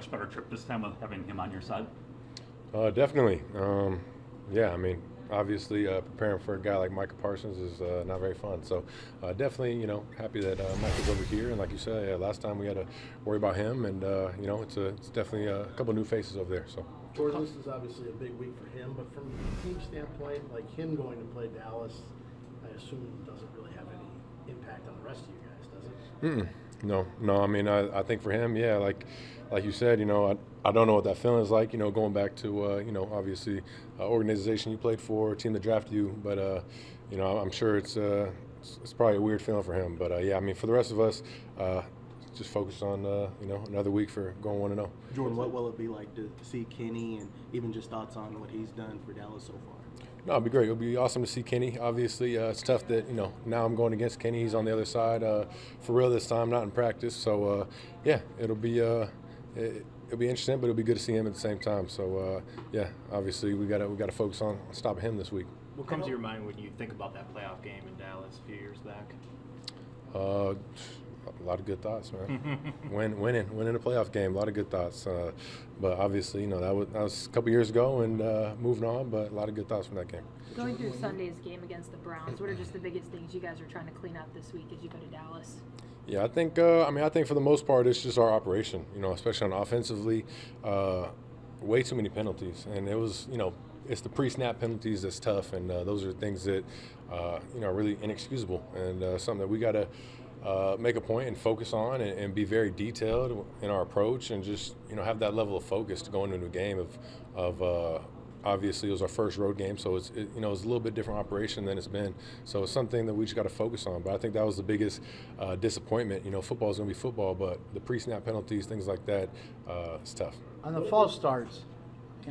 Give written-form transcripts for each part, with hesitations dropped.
much better trip this time with having him on your side? Definitely. Yeah, I mean, obviously, preparing for a guy like Micah Parsons is not very fun. So, definitely, happy that Mike is over here. And like you said, last time we had to worry about him, and it's definitely a couple new faces over there. So. Jordan, this is obviously a big week for him, but from a team standpoint, like him going to play Dallas, I assume doesn't really have any impact on the rest of you guys, does it? No. I mean, I think for him, yeah, like you said, I don't know what that feeling is like, going back to, obviously, organization you played for, team that drafted you, but, I'm sure it's probably a weird feeling for him. But, yeah, I mean, for the rest of us, just focus on, another week for going 1-0. Jordan, what will it be like to see Kenny, and even just thoughts on what he's done for Dallas so far? No, it'll be great. It'll be awesome to see Kenny. Obviously, it's tough that, now I'm going against Kenny. He's on the other side for real this time, not in practice. So, yeah, it'll be interesting, but it'll be good to see him at the same time. So, yeah, obviously we gotta focus on stopping him this week. What comes to your mind when you think about that playoff game in Dallas a few years back? A lot of good thoughts, man. winning a playoff game, a lot of good thoughts. But obviously, that was a couple years ago, and moving on. But a lot of good thoughts from that game. Going through Sunday's game against the Browns, what are just the biggest things you guys are trying to clean up this week as you go to Dallas? Yeah, I think for the most part, it's just our operation. Especially on offensively, way too many penalties, and it was, it's the pre-snap penalties that's tough, and those are things that, are really inexcusable, and something that we got to make a point and focus on, and be very detailed in our approach, and just have that level of focus to go into a new game. Of obviously it was our first road game, so it's a little bit different operation than it's been. So it's something that we just got to focus on. But I think that was the biggest disappointment. Football is going to be football, but the pre-snap penalties, things like that, it's tough. On the false starts,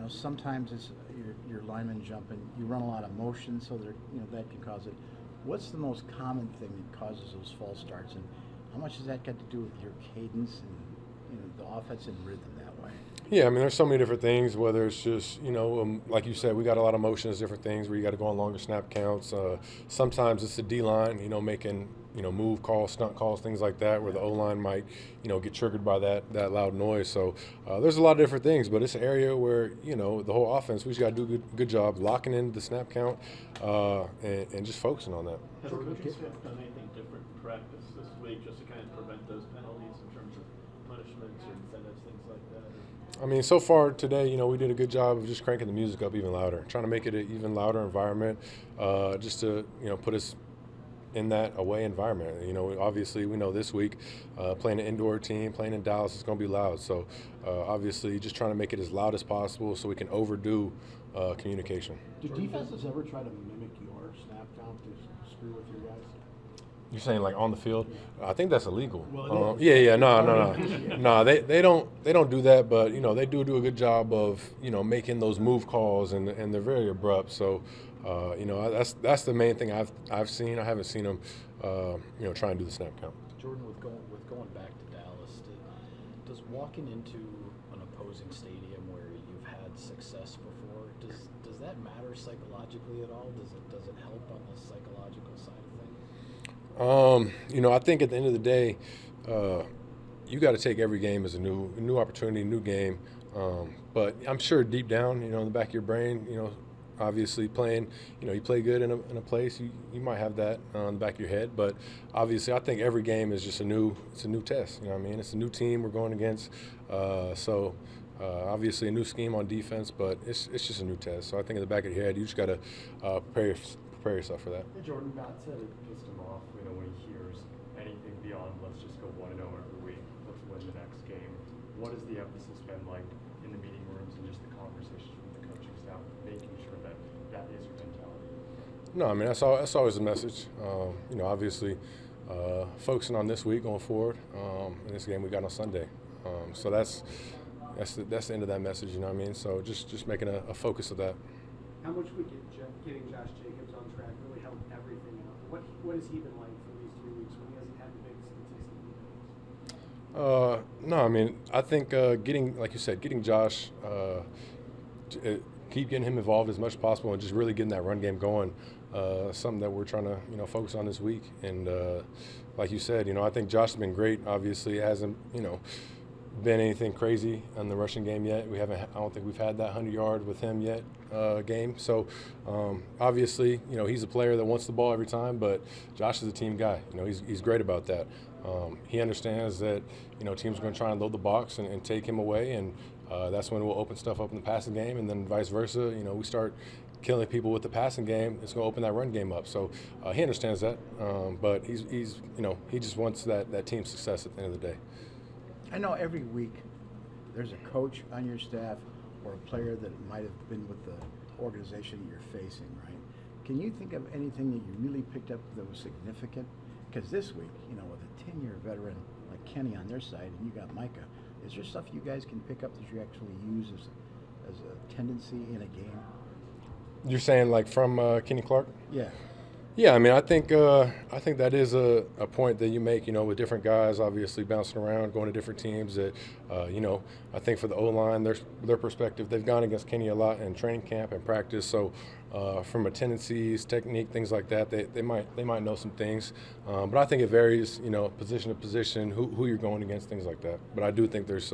sometimes it's your linemen jumping. You run a lot of motion, so that can cause it. What's the most common thing that causes those false starts, and how much does that got to do with your cadence and the offense and rhythm that way? Yeah, I mean, there's so many different things, whether it's just, like you said, we got a lot of motions, different things where you got to go on longer snap counts. Sometimes it's the D-line, making, move calls, stunt calls, things like that, where the O-line might, get triggered by that loud noise. So there's a lot of different things, but it's an area where, the whole offense, we just got to do a good job locking in the snap count and just focusing on that. Has the coaching staff done anything different in practice this week just to kind of prevent those penalties in terms of punishments or incentives, things like that? I mean, so far today, we did a good job of just cranking the music up even louder, trying to make it an even louder environment, just to, put us in that away environment. Obviously, we know this week, playing an indoor team, playing in Dallas, it's going to be loud. So, obviously, just trying to make it as loud as possible so we can overdo communication. Do defenses ever try to mimic your snap count to screw with your guys? You're saying like on the field? I think that's illegal. Well, No. They don't do that, but they do a good job of making those move calls, and they're very abrupt. So that's the main thing I've seen. I haven't seen them try and do the snap count. Jordan, with going back to Dallas, does walking into an opposing stadium where you've had success before, does that matter psychologically at all? Does it help on the psychological side of things? I think at the end of the day, you got to take every game as a new opportunity, new game. But I'm sure deep down, in the back of your brain, obviously playing, you play good in a place, you might have that on the back of your head. But obviously, I think every game is just it's a new test. It's a new team we're going against. So obviously a new scheme on defense, but it's just a new test. So I think in the back of your head, you just got to prepare yourself for that. Hey Jordan, Matt said it pissed him off, when he hears anything beyond let's just go 1-0 every week, let's win the next game. What has the emphasis been like in the meeting rooms and just the conversations with the coaching staff, making sure that is your mentality? No, I mean that's always the message. Obviously, focusing on this week going forward, in this game we got on Sunday. So that's the end of that message. You know what I mean? So just making a focus of that. How much would getting Josh Jacobs on track really help everything out? What has he been like for these 3 weeks when he hasn't had the big statistical? No, I mean I think like you said, getting Josh, keep getting him involved as much as possible, and just really getting that run game going. Something that we're trying to focus on this week. And like you said, I think Josh has been great. Obviously, hasn't been anything crazy in the rushing game yet. I don't think we've had that 100-yard with him yet game. So obviously, he's a player that wants the ball every time, but Josh is a team guy. He's great about that. He understands that teams are going to try and load the box and take him away, and that's when we'll open stuff up in the passing game, and then vice versa. We start killing people with the passing game, it's going to open that run game up. So he understands that, but he just wants that team success at the end of the day. I know every week there's a coach on your staff or a player that might have been with the organization you're facing, right? Can you think of anything that you really picked up that was significant? Because this week, with a 10-year veteran like Kenny on their side and you got Micah, is there stuff you guys can pick up that you actually use as a tendency in a game? You're saying like from Kenny Clark? Yeah. Yeah, I mean, I think that is a point that you make, with different guys obviously bouncing around, going to different teams. That, I think for the O-line, their perspective, they've gone against Kenny a lot in training camp and practice. So from a tendencies, technique, things like that, they might know some things. But I think it varies, position to position, who you're going against, things like that. But I do think there's,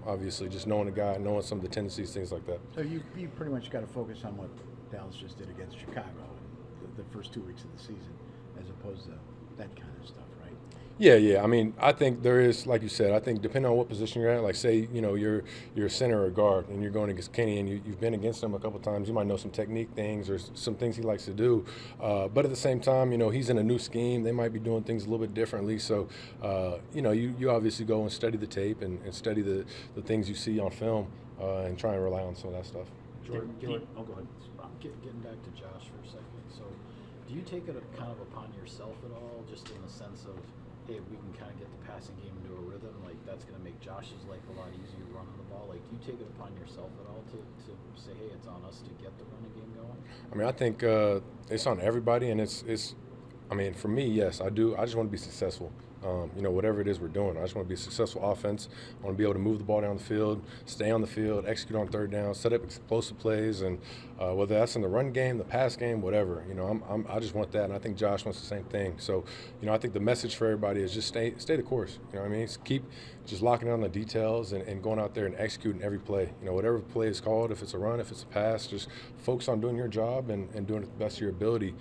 obviously just knowing a guy, knowing some of the tendencies, things like that. So you pretty much got to focus on what Dallas just did against Chicago. The first 2 weeks of the season, as opposed to that kind of stuff, right? Yeah. I mean, I think there is, like you said, I think depending on what position you're at, like say, you're a center or a guard and you're going against Kenny and you've been against him a couple times, you might know some technique things or some things he likes to do. But at the same time, he's in a new scheme. They might be doing things a little bit differently. So, you obviously go and study the tape and study the things you see on film and try and rely on some of that stuff. Jordan, oh, go ahead. Getting back to Josh for a second. So, do you take it kind of upon yourself at all, just in the sense of, hey, if we can kind of get the passing game into a rhythm, like that's going to make Josh's life a lot easier running the ball? Like, do you take it upon yourself at all to say, hey, it's on us to get the running game going? I mean, I think it's on everybody, and it's. I mean, for me, yes, I do. I just want to be successful. Whatever it is we're doing, I just want to be a successful offense. I want to be able to move the ball down the field, stay on the field, execute on third down, set up explosive plays, and whether that's in the run game, the pass game, whatever. I just want that, and I think Josh wants the same thing. So, I think the message for everybody is just stay the course. You know what I mean? Keep just locking in on the details and going out there and executing every play. Whatever play is called, if it's a run, if it's a pass, just focus on doing your job and doing it to the best of your ability.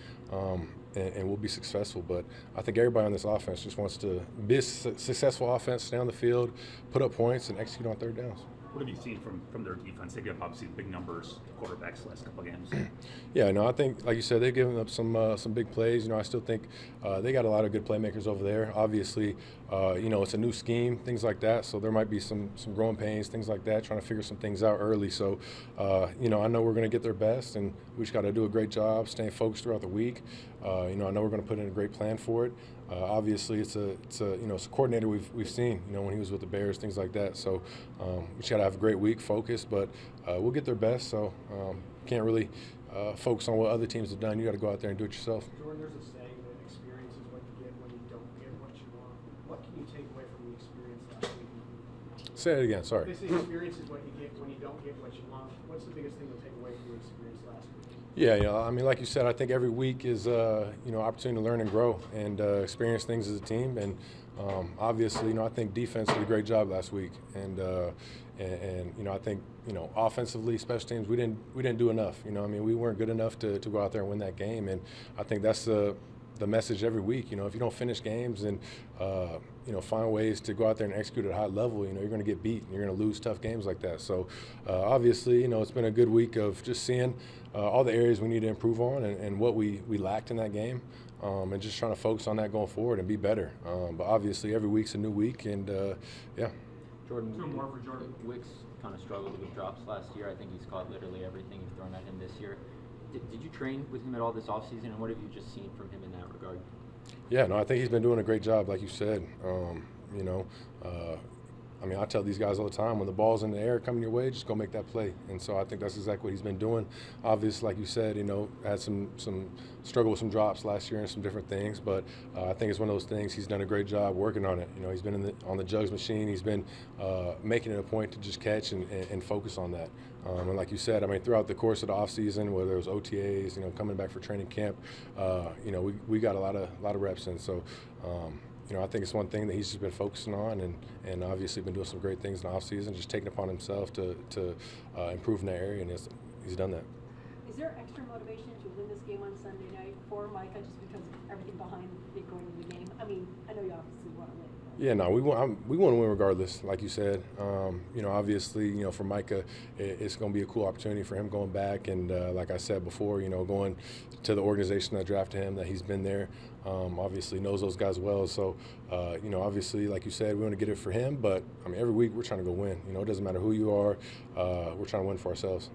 And we'll be successful. But I think everybody on this offense just wants to be a successful offense, stay on the field, put up points, and execute on third downs. What have you seen from their defense? They give up obviously big numbers, quarterbacks the last couple of games. Yeah, no, I think, like you said, they've given up some big plays. I still think they got a lot of good playmakers over there. Obviously, it's a new scheme, things like that. So there might be some growing pains, things like that, trying to figure some things out early. So, I know we're going to get their best, and we just got to do a great job staying focused throughout the week. I know we're going to put in a great plan for it. Obviously, it's a coordinator we've seen, when he was with the Bears, things like that. So we just got to have a great week, focused, but we'll get their best. So can't really focus on what other teams have done. You got to go out there and do it yourself. Jordan, there's a saying that experience is what you get when you don't get what you want. What can you take away from the experience last week? Say it again. Sorry. They say experience is what you get when you don't get what you want. What's the biggest thing you'll take away from the experience last week? Yeah, I mean, like you said, I think every week is opportunity to learn and grow and experience things as a team. And obviously, I think defense did a great job last week, and I think offensively, special teams, we didn't do enough. We weren't good enough to go out there and win that game. And I think that's the message every week. If you don't finish games and find ways to go out there and execute at a high level, you're going to get beat and you're going to lose tough games like that. So obviously, it's been a good week of just seeing all the areas we need to improve on and what we lacked in that game, and just trying to focus on that going forward and be better. But obviously, every week's a new week, and yeah. Jordan, Two more for Jordan. Wicks kind of struggled with drops last year. I think he's caught literally everything you've thrown at him this year. Did you train with him at all this offseason, and what have you just seen from him in that regard? Yeah, no, I think he's been doing a great job, like you said. I tell these guys all the time, when the ball's in the air coming your way, just go make that play. And so I think that's exactly what he's been doing. Obviously, like you said, had some struggle with some drops last year and some different things. But I think it's one of those things he's done a great job working on it. He's been on the jugs machine. He's been making it a point to just catch and focus on that. And like you said, throughout the course of the offseason, whether it was OTAs, coming back for training camp, we got a lot of reps in. So, I think it's one thing that he's just been focusing on, and obviously been doing some great things in the offseason, just taking it upon himself to improve in that area, and he's done that. Is there extra motivation to win this game on Sunday night for Micah just because of everything behind it going into the game? I mean, I know you obviously want to win. Yeah, no, we want to win regardless, like you said. Obviously, for Micah, it's going to be a cool opportunity for him going back, and like I said before, going to the organization that drafted him, that he's been there, obviously knows those guys well. So, obviously, like you said, we want to get it for him, but I mean, every week we're trying to go win. It doesn't matter who you are, we're trying to win for ourselves.